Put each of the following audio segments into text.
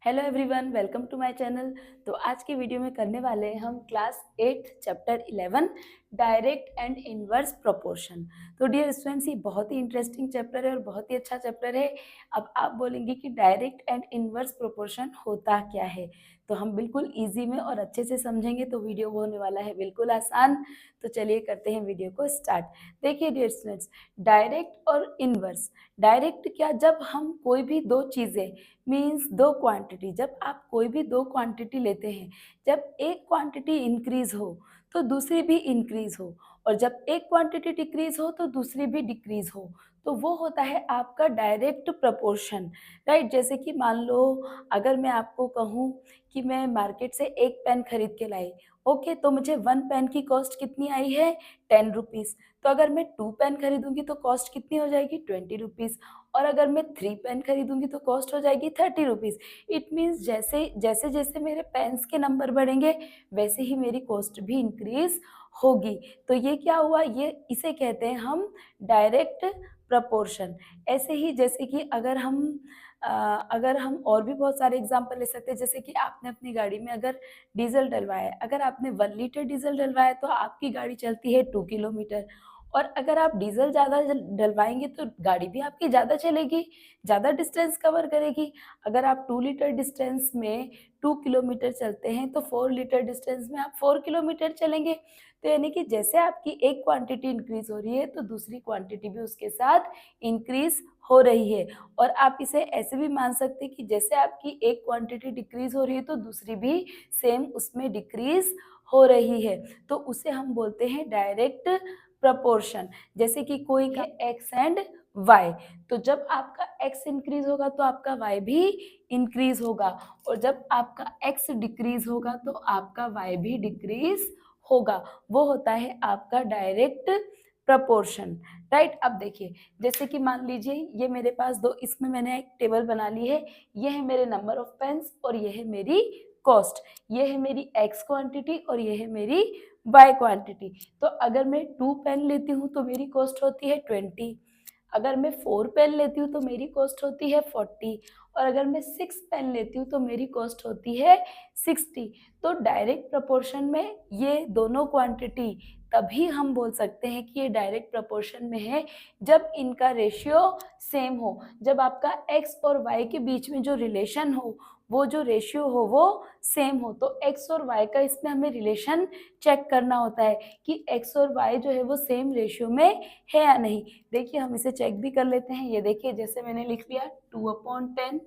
Hello everyone, welcome to my channel. तो आज की वीडियो में करने वाले हैं हम class 8 chapter 11 direct and inverse proportion. तो डियर स्टूडेंट्स, ये बहुत ही इंटरेस्टिंग चैप्टर है और बहुत ही अच्छा चैप्टर है। अब आप बोलेंगे कि डायरेक्ट एंड इनवर्स प्रोपोर्शन होता क्या है, तो हम बिल्कुल इजी में और अच्छे से समझेंगे। तो वीडियो होने वाला है बिल्कुल आसान। तो चलिए करते हैं वीडियो को स्टार्ट। देखिए डियर स्टूडेंट्स, डायरेक्ट और इनवर्स। डायरेक्ट क्या, जब हम कोई भी दो चीज़ें मीन्स दो क्वांटिटी, जब आप कोई भी दो क्वांटिटी लेते हैं, जब एक क्वांटिटी इंक्रीज हो तो दूसरी भी इंक्रीज हो, और जब एक क्वांटिटी डिक्रीज हो तो दूसरी भी डिक्रीज हो, तो वो होता है आपका डायरेक्ट प्रपोर्शन। राइट, जैसे कि मान लो अगर मैं आपको कहूँ कि मैं मार्केट से एक पेन खरीद के लाई, ओके, तो मुझे वन पेन की कॉस्ट कितनी आई है, 10 रुपीज़। तो अगर मैं 2 पेन खरीदूंगी तो कॉस्ट कितनी हो जाएगी, 20 रुपीज़। और अगर मैं 3 पेन खरीदूंगी तो कॉस्ट हो जाएगी 30 रुपीज़। इट मीन्स जैसे जैसे जैसे मेरे पेन्स के नंबर बढ़ेंगे वैसे ही मेरी कॉस्ट भी इंक्रीज होगी। तो ये क्या हुआ, ये इसे कहते हैं हम डायरेक्ट प्रपोर्शन। ऐसे ही जैसे कि अगर हम और भी बहुत सारे एग्जाम्पल ले सकते हैं, जैसे कि आपने अपनी गाड़ी में अगर डीजल डलवाया है, अगर आपने 1 लीटर डीजल डलवाया तो आपकी गाड़ी चलती है 2 किलोमीटर। और अगर आप डीज़ल ज़्यादा डलवाएँगे तो गाड़ी भी आपकी ज़्यादा चलेगी, ज़्यादा डिस्टेंस कवर करेगी। अगर आप 2 लीटर डिस्टेंस में 2 किलोमीटर चलते हैं तो 4 लीटर डिस्टेंस में आप 4 किलोमीटर चलेंगे। तो यानी कि जैसे आपकी एक क्वांटिटी इंक्रीज़ हो रही है तो दूसरी क्वांटिटी भी उसके साथ इंक्रीज़ हो रही है। और आप इसे ऐसे भी मान सकते हैं कि जैसे आपकी एक क्वांटिटी डिक्रीज़ हो रही है तो दूसरी भी सेम उसमें डिक्रीज़ हो रही है। तो उसे हम बोलते हैं डायरेक्ट प्रपोर्शन। जैसे कि कोई है एक्स एंड वाई, तो जब आपका एक्स इंक्रीज होगा तो आपका वाई भी इंक्रीज होगा, और जब आपका एक्स डिक्रीज होगा तो आपका वाई भी डिक्रीज होगा। वो होता है आपका डायरेक्ट प्रपोर्शन। राइट, अब देखिए जैसे कि मान लीजिए ये मेरे पास दो, इसमें मैंने एक टेबल बना ली है। ये है मेरे नंबर ऑफ पेन्स और ये है मेरी कॉस्ट। ये है मेरी एक्स क्वांटिटी और ये है मेरी वाई क्वांटिटी। तो अगर मैं 2 पेन लेती हूँ तो मेरी कॉस्ट होती है 20। अगर मैं 4 पेन लेती हूँ तो मेरी कॉस्ट होती है 40। और अगर मैं 6 पेन लेती हूँ तो मेरी कॉस्ट होती है 60। तो डायरेक्ट प्रपोर्शन में ये दोनों क्वांटिटी तभी हम बोल सकते हैं कि ये डायरेक्ट प्रपोर्शन में है जब इनका रेशियो सेम हो, जब आपका एक्स और वाई के बीच में जो रिलेशन हो, वो जो रेशियो हो वो सेम हो। तो एक्स और वाई का इसमें हमें रिलेशन चेक करना होता है कि एक्स और वाई जो है वो सेम रेशियो में है या नहीं। देखिए हम इसे चेक भी कर लेते हैं। ये देखिए जैसे मैंने लिख लिया 2/10,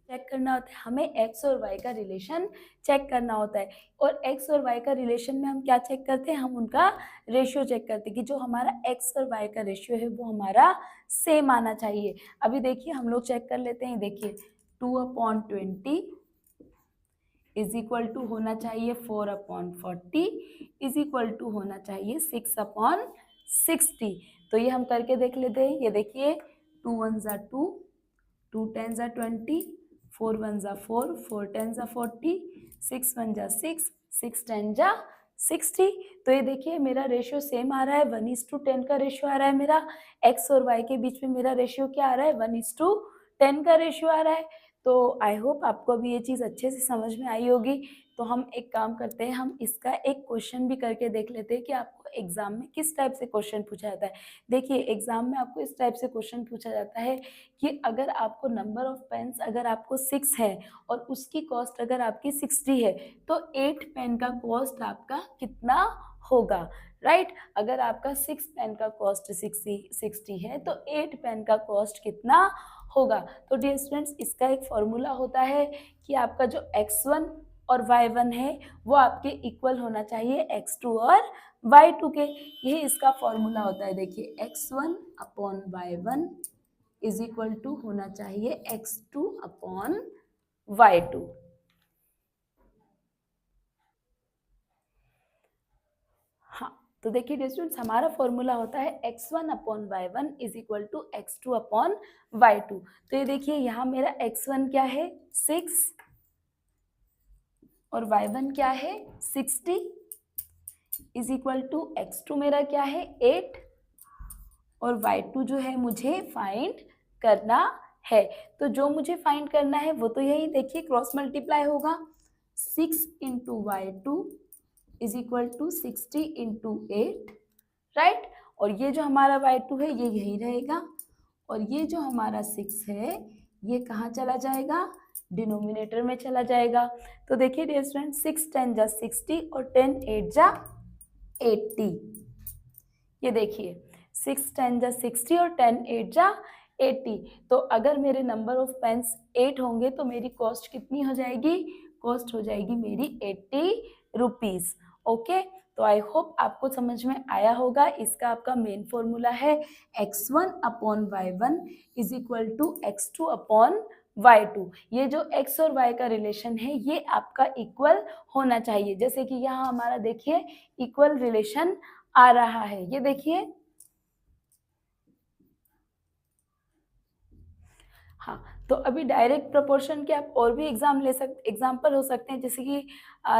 चेक करना होता है हमें एक्स और वाई का रिलेशन चेक करना होता है। और एक्स और वाई का रिलेशन में हम क्या चेक करते हैं, हम उनका रेशियो चेक करते हैं कि जो हमारा एक्स और वाई का रेशियो है वो हमारा सेम आना चाहिए। अभी देखिए हम लोग चेक कर लेते हैं। देखिए 2/20 इज इक्वल टू होना चाहिए 4/40 इज इक्वल टू होना चाहिए 6/60। तो ये हम करके देख लेते हैं। ये देखिए 2 1 ज़ा 2, 2 10 ज़ा 20, 4 1 ज़ा 4, 4 10 ज़ा 40, 6 1 ज़ा 6, 6 10 ज़ा 60। तो ये देखिए मेरा रेशियो सेम आ रहा है, 1:10 का रेशियो आ रहा है मेरा। एक्स और वाई के बीच में मेरा रेशियो क्या आ रहा है, 1:10 का रेशियो आ रहा है। तो आई होप आपको अभी ये चीज़ अच्छे से समझ में आई होगी। तो हम एक काम करते हैं, हम इसका एक क्वेश्चन भी करके देख लेते हैं कि आपको एग्जाम में किस टाइप से क्वेश्चन पूछा जाता है। देखिए एग्जाम में आपको इस टाइप से क्वेश्चन पूछा जाता है कि अगर आपको नंबर ऑफ पेन्स अगर आपको 6 है और उसकी कॉस्ट अगर आपकी 60 है तो 8 पेन का कॉस्ट आपका कितना होगा। राइट, अगर आपका 6 पेन का कॉस्ट 60 है तो 8 पेन का कॉस्ट कितना होगा। तो डियर स्टूडेंट्स, इसका एक फॉर्मूला होता है कि आपका जो x1 और y1 है वो आपके इक्वल होना चाहिए x2 और y2 के। यही इसका फॉर्मूला होता है। देखिए x1/y1 इज इक्वल टू होना चाहिए x2/y2। हाँ, तो देखिए डियर स्टूडेंट्स, हमारा फॉर्मूला होता है x1/y1 is equal to x2/y2। तो ये देखिए यहाँ मेरा x1 क्या है 6 और y1 क्या है 60 इज इक्वल टू x2 मेरा क्या है 8 और y2 जो है मुझे फाइंड करना है। तो जो मुझे फाइंड करना है वो तो यही देखिए क्रॉस मल्टीप्लाई होगा 6 into Y two is equal to 60 into 8, right. और ये जो हमारा y2 है ये यही रहेगा और ये जो हमारा 6 है ये कहाँ चला जाएगा, डिनोमिनेटर में चला जाएगा। तो देखिए डियर स्टूडेंट 6 10 जा 60 और 10 8 जा 80। ये देखिए 6 10 जा 60 और 10 8 जा 80। तो अगर मेरे नंबर ऑफ पेन्स 8 होंगे तो मेरी कॉस्ट कितनी हो जाएगी, कॉस्ट हो जाएगी मेरी 80 रुपीज़। ओके, तो आई होप आपको समझ में आया होगा। इसका आपका मेन फॉर्मूला है x1 upon y1 is equal to x2 upon y2। ये जो x और y का रिलेशन है ये आपका इक्वल होना चाहिए। जैसे कि यहाँ हमारा देखिए इक्वल रिलेशन आ रहा है, ये देखिए। हाँ, तो अभी डायरेक्ट प्रोपोर्शन के आप और भी एग्जाम्पल हो सकते हैं। जैसे कि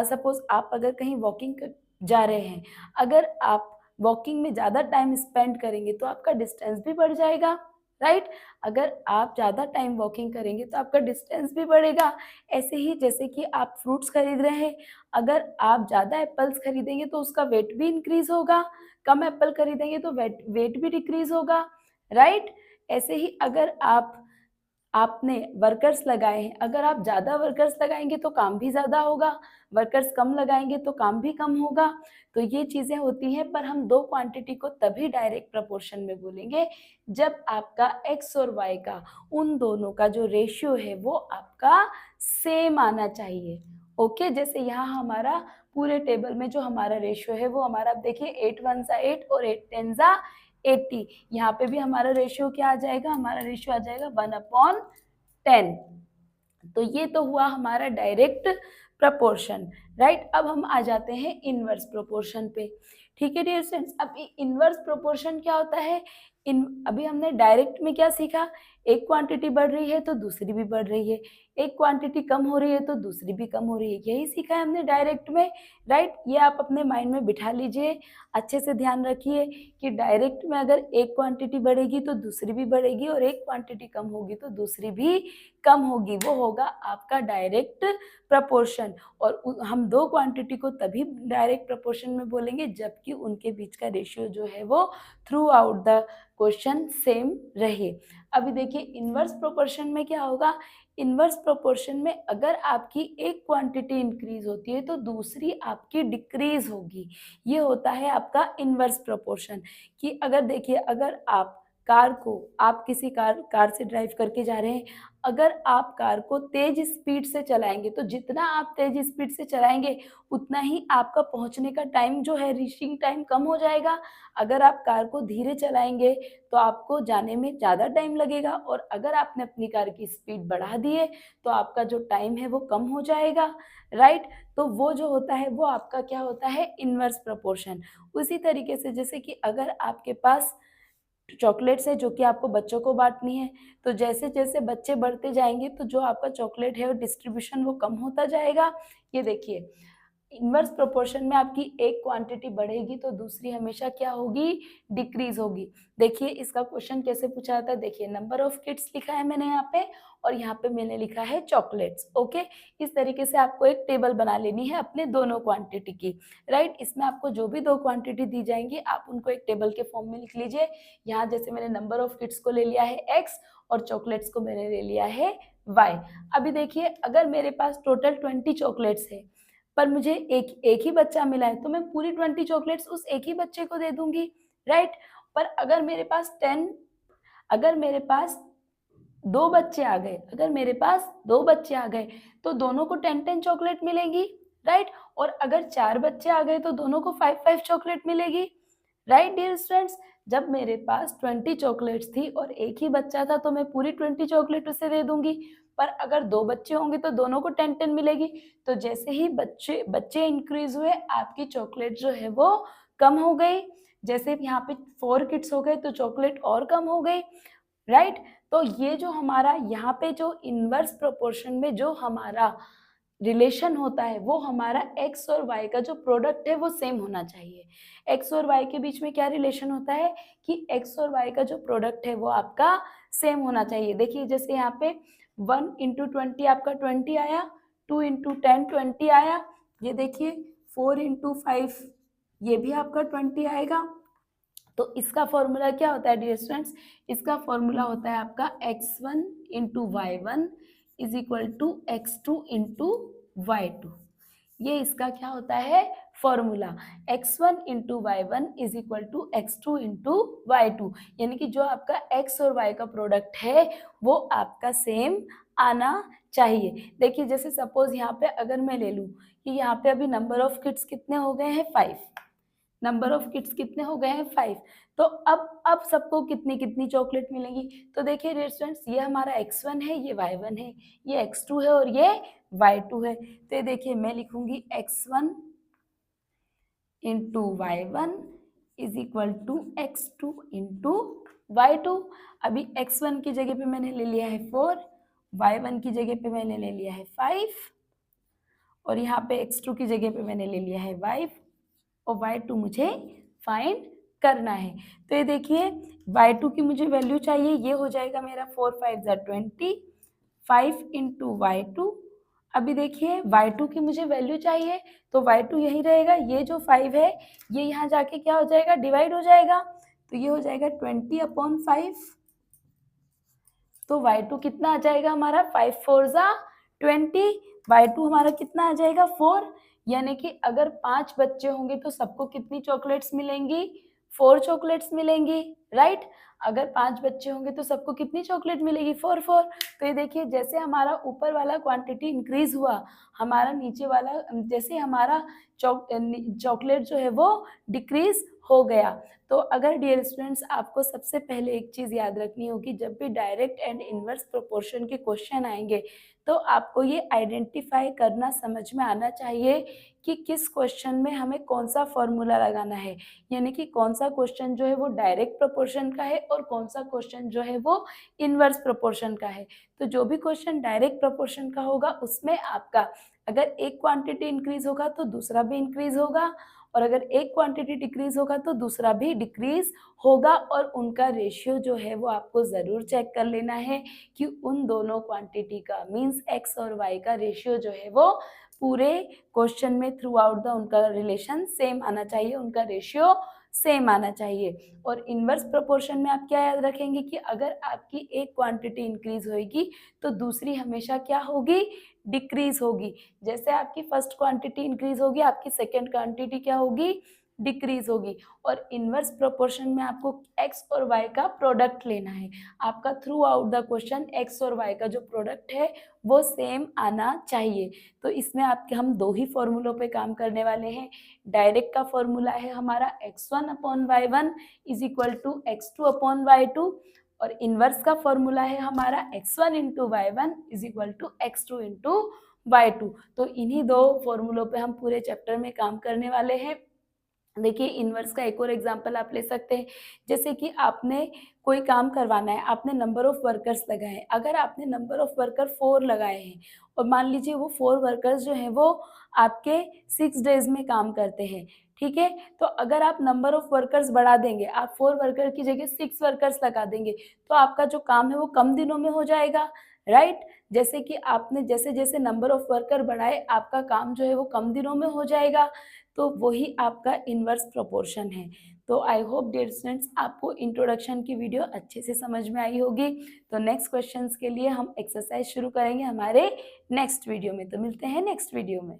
सपोज आप अगर कहीं वॉकिंग जा रहे हैं, अगर आप वॉकिंग में ज़्यादा टाइम स्पेंड करेंगे तो आपका डिस्टेंस भी बढ़ जाएगा, राइट। अगर आप ज़्यादा टाइम वॉकिंग करेंगे तो आपका डिस्टेंस भी बढ़ेगा। ऐसे ही जैसे कि आप फ्रूट्स खरीद रहे हैं, अगर आप ज़्यादा एप्पल्स खरीदेंगे तो उसका वेट भी इंक्रीज होगा, कम एप्पल खरीदेंगे तो वेट भी डिक्रीज होगा, राइट। ऐसे ही अगर आपने वर्कर्स लगाए हैं, अगर आप ज़्यादा वर्कर्स लगाएंगे तो काम भी ज़्यादा होगा, वर्कर्स कम लगाएंगे तो काम भी कम होगा। तो ये चीज़ें होती हैं, पर हम दो क्वांटिटी को तभी डायरेक्ट प्रपोर्शन में बोलेंगे जब आपका x और y का उन दोनों का जो रेशियो है वो आपका सेम आना चाहिए। ओके, जैसे यहाँ हमारा पूरे टेबल में जो हमारा रेशियो है वो हमारा, आप देखिए 8 1 सा 8 और 8 10 सा 80। यहाँ पे भी हमारा रेशियो क्या आ जाएगा, हमारा रेशियो आ जाएगा 1/10। तो ये तो हुआ हमारा डायरेक्ट प्रपोर्शन, राइट। अब हम आ जाते हैं इनवर्स प्रोपोर्शन पे। ठीक है डियर स्टूडेंट्स, अब इनवर्स प्रोपोर्शन क्या होता है। अभी हमने डायरेक्ट में क्या सीखा, एक क्वांटिटी बढ़ रही है तो दूसरी भी बढ़ रही है, एक क्वांटिटी कम हो रही है तो दूसरी भी कम हो रही है, यही सीखा है हमने डायरेक्ट में, राइट। ये आप अपने माइंड में बिठा लीजिए, अच्छे से ध्यान रखिए कि डायरेक्ट में अगर एक क्वांटिटी बढ़ेगी तो दूसरी भी बढ़ेगी और एक क्वांटिटी कम होगी तो दूसरी भी कम होगी, वो होगा आपका डायरेक्ट प्रपोर्शन। और हम दो क्वांटिटी को तभी डायरेक्ट प्रपोर्शन में बोलेंगे जबकि उनके बीच का रेशियो जो है वो through out the question same रहे। अभी देखिए इनवर्स प्रोपोर्शन में क्या होगा, इनवर्स प्रोपोर्शन में अगर आपकी एक क्वांटिटी इंक्रीज होती है तो दूसरी आपकी डिक्रीज होगी। ये होता है आपका इनवर्स प्रोपोर्शन। कि अगर देखिए, अगर आप किसी कार से ड्राइव करके जा रहे हैं, अगर आप कार को तेज स्पीड से चलाएंगे तो जितना आप तेज स्पीड से चलाएंगे उतना ही आपका पहुंचने का टाइम जो है, रीचिंग टाइम कम हो जाएगा। अगर आप कार को धीरे चलाएंगे तो आपको जाने में ज़्यादा टाइम लगेगा और अगर आपने अपनी कार की स्पीड बढ़ा दी है तो आपका जो टाइम है वो कम हो जाएगा, राइट। तो वो जो होता है वो आपका क्या होता है, इनवर्स प्रपोर्शन। उसी तरीके से जैसे कि अगर आपके पास चॉकलेट्स है जो कि आपको बच्चों को बांटनी है, तो जैसे जैसे बच्चे बढ़ते जाएंगे तो जो आपका चॉकलेट है वो डिस्ट्रीब्यूशन वो कम होता जाएगा। ये देखिए इनवर्स प्रोपोर्शन में आपकी एक क्वांटिटी बढ़ेगी तो दूसरी हमेशा क्या होगी, डिक्रीज होगी। देखिए इसका क्वेश्चन कैसे पूछा जाता है, देखिए नंबर ऑफ किड्स लिखा है मैंने यहाँ पे और यहाँ पे मैंने लिखा है चॉकलेट्स। ओके, इस तरीके से आपको एक टेबल बना लेनी है अपने दोनों क्वांटिटी की, राइट। इसमें आपको जो भी दो क्वांटिटी दी जाएंगी आप उनको एक टेबल के फॉर्म में लिख लीजिए। यहाँ जैसे मैंने नंबर ऑफ किड्स को ले लिया है x और चॉकलेट्स को मैंने ले लिया है y। अभी देखिए अगर मेरे पास टोटल 20 चॉकलेट्स है पर मुझे एक ही बच्चा मिला है तो मैं पूरी 20 चॉकलेट्स उस एक ही बच्चे को दे दूंगी, राइट। पर अगर मेरे पास दो बच्चे आ गए, तो दोनों को 10-10 चॉकलेट मिलेगी, राइट। और अगर 4 बच्चे आ गए तो दोनों को 5-5 चॉकलेट मिलेगी, राइट डियर स्टूडेंट्स। जब मेरे पास 20 चॉकलेट्स थी और एक ही बच्चा था तो मैं पूरी 20 चॉकलेट उसे दे दूंगी। पर अगर दो बच्चे होंगे तो दोनों को 10-10 मिलेगी। तो जैसे ही बच्चे इंक्रीज हुए आपकी चॉकलेट जो है वो कम हो गई। जैसे यहाँ पे 4 किड्स हो गए तो चॉकलेट और कम हो गई, राइट। तो ये जो हमारा यहाँ पे जो इनवर्स प्रोपोर्शन में जो हमारा रिलेशन होता है वो हमारा x और y का जो प्रोडक्ट है वो सेम होना चाहिए। x और y के बीच में क्या रिलेशन होता है कि x और y का जो प्रोडक्ट है वो आपका सेम होना चाहिए। देखिए जैसे यहाँ पे 1 इंटू 20 आपका 20 आया, 2 इंटू 10 20 आया, ये देखिए 4 इंटू 5 ये भी आपका 20 आएगा। तो इसका फॉर्मूला क्या होता है डियर स्टूडेंट्स, इसका फॉर्मूला होता है आपका x1 into y1 is equal to x2 into y2। ये इसका क्या होता है formula, x1 into y1 is equal to x2 into y2, यानी कि जो आपका x और y का प्रोडक्ट है वो आपका सेम आना चाहिए। देखिए जैसे सपोज यहाँ पे अगर मैं ले लूँ कि यहाँ पे अभी नंबर ऑफ किड्स कितने हो गए हैं 5, नंबर ऑफ किड्स कितने हो गए हैं 5। तो अब सबको कितनी कितनी चॉकलेट मिलेंगी, तो देखिए डियर स्टूडेंट्स ये हमारा x1 है, ये y1 है, ये x2 है और ये y2 है। तो ये देखिए मैं लिखूंगी x1 into y1 is equal to x2 into y2। अभी x1 की जगह पे मैंने ले लिया है 4, y1 की जगह पे मैंने ले लिया है 5 और यहाँ पे x2 की जगह पे मैंने ले लिया है 5 और y2 मुझे फाइंड करना है। तो ये देखिए y2 की मुझे वैल्यू चाहिए, ये हो जाएगा मेरा 4 5 ज़ा 20, 5 इंटू y2। अभी देखिए y2 की मुझे वैल्यू चाहिए तो y2 यही रहेगा, ये जो 5 है ये यहाँ जाके क्या हो जाएगा डिवाइड हो जाएगा, तो ये हो जाएगा 20/5। तो y2 कितना आ जाएगा हमारा 5 4 ज़ा 20, y2 हमारा कितना आ जाएगा 4, यानी कि अगर 5 बच्चे होंगे तो सबको कितनी चॉकलेट्स मिलेंगी 4 चॉकलेट्स मिलेंगी, राइट। अगर 5 बच्चे होंगे तो सबको कितनी चॉकलेट मिलेगी 4 4। तो ये देखिए जैसे हमारा ऊपर वाला क्वांटिटी इंक्रीज हुआ, हमारा नीचे वाला जैसे हमारा चॉकलेट जो है वो डिक्रीज हो गया। तो अगर डियर स्टूडेंट्स आपको सबसे पहले एक चीज़ याद रखनी होगी, जब भी डायरेक्ट एंड इनवर्स प्रोपोर्शन के क्वेश्चन आएंगे तो आपको ये आइडेंटिफाई करना समझ में आना चाहिए कि किस क्वेश्चन में हमें कौन सा फॉर्मूला लगाना है, यानी कि कौन सा क्वेश्चन जो है वो डायरेक्ट प्रोपोर्शन का है और कौन सा क्वेश्चन जो है वो इनवर्स प्रोपोर्शन का है। तो जो भी क्वेश्चन डायरेक्ट प्रोपोर्शन का होगा उसमें आपका अगर एक क्वांटिटी इंक्रीज होगा तो दूसरा भी इंक्रीज होगा और अगर एक क्वांटिटी डिक्रीज होगा तो दूसरा भी डिक्रीज होगा, और उनका रेशियो जो है वो आपको ज़रूर चेक कर लेना है कि उन दोनों क्वांटिटी का मींस x और y का रेशियो जो है वो पूरे क्वेश्चन में थ्रू आउट द उनका रिलेशन सेम आना चाहिए, उनका रेशियो सेम आना चाहिए। और इनवर्स प्रोपोर्शन में आप क्या याद रखेंगे कि अगर आपकी एक क्वांटिटी इंक्रीज होगी तो दूसरी हमेशा क्या होगी डिक्रीज होगी। जैसे आपकी फर्स्ट क्वांटिटी इंक्रीज होगी, आपकी सेकेंड क्वांटिटी क्या होगी डिक्रीज होगी। और इनवर्स प्रोपोर्शन में आपको x और y का प्रोडक्ट लेना है, आपका through out the question x और y का जो प्रोडक्ट है वो सेम आना चाहिए। तो इसमें आपके हम दो ही फॉर्मूलों पे काम करने वाले हैं। डायरेक्ट का फॉर्मूला है हमारा x1/y1 is equal to x2/y2 और इनवर्स का फॉर्मूला है हमारा x1 into y1 is equal to x2 into y2। तो इन्हीं दो फॉर्मूलों पे हम पूरे चैप्टर में काम करने वाले हैं। देखिए इनवर्स का एक और एग्जांपल आप ले सकते हैं, जैसे कि आपने कोई काम करवाना है, आपने नंबर ऑफ वर्कर्स लगाए हैं। अगर आपने नंबर ऑफ वर्कर 4 लगाए हैं और मान लीजिए वो 4 वर्कर्स जो हैं वो आपके 6 डेज में काम करते हैं, ठीक है। तो अगर आप नंबर ऑफ वर्कर्स बढ़ा देंगे, आप 4 वर्कर की जगह 6 वर्कर्स लगा देंगे, तो आपका जो काम है वो कम दिनों में हो जाएगा, राइट। जैसे कि आपने जैसे जैसे नंबर ऑफ वर्कर बढ़ाए आपका काम जो है वो कम दिनों में हो जाएगा। तो वही आपका इनवर्स प्रोपोर्शन है। तो आई होप डियर स्टूडेंट्स आपको इंट्रोडक्शन की वीडियो अच्छे से समझ में आई होगी। तो नेक्स्ट क्वेश्चंस के लिए हम एक्सरसाइज शुरू करेंगे हमारे नेक्स्ट वीडियो में। तो मिलते हैं नेक्स्ट वीडियो में।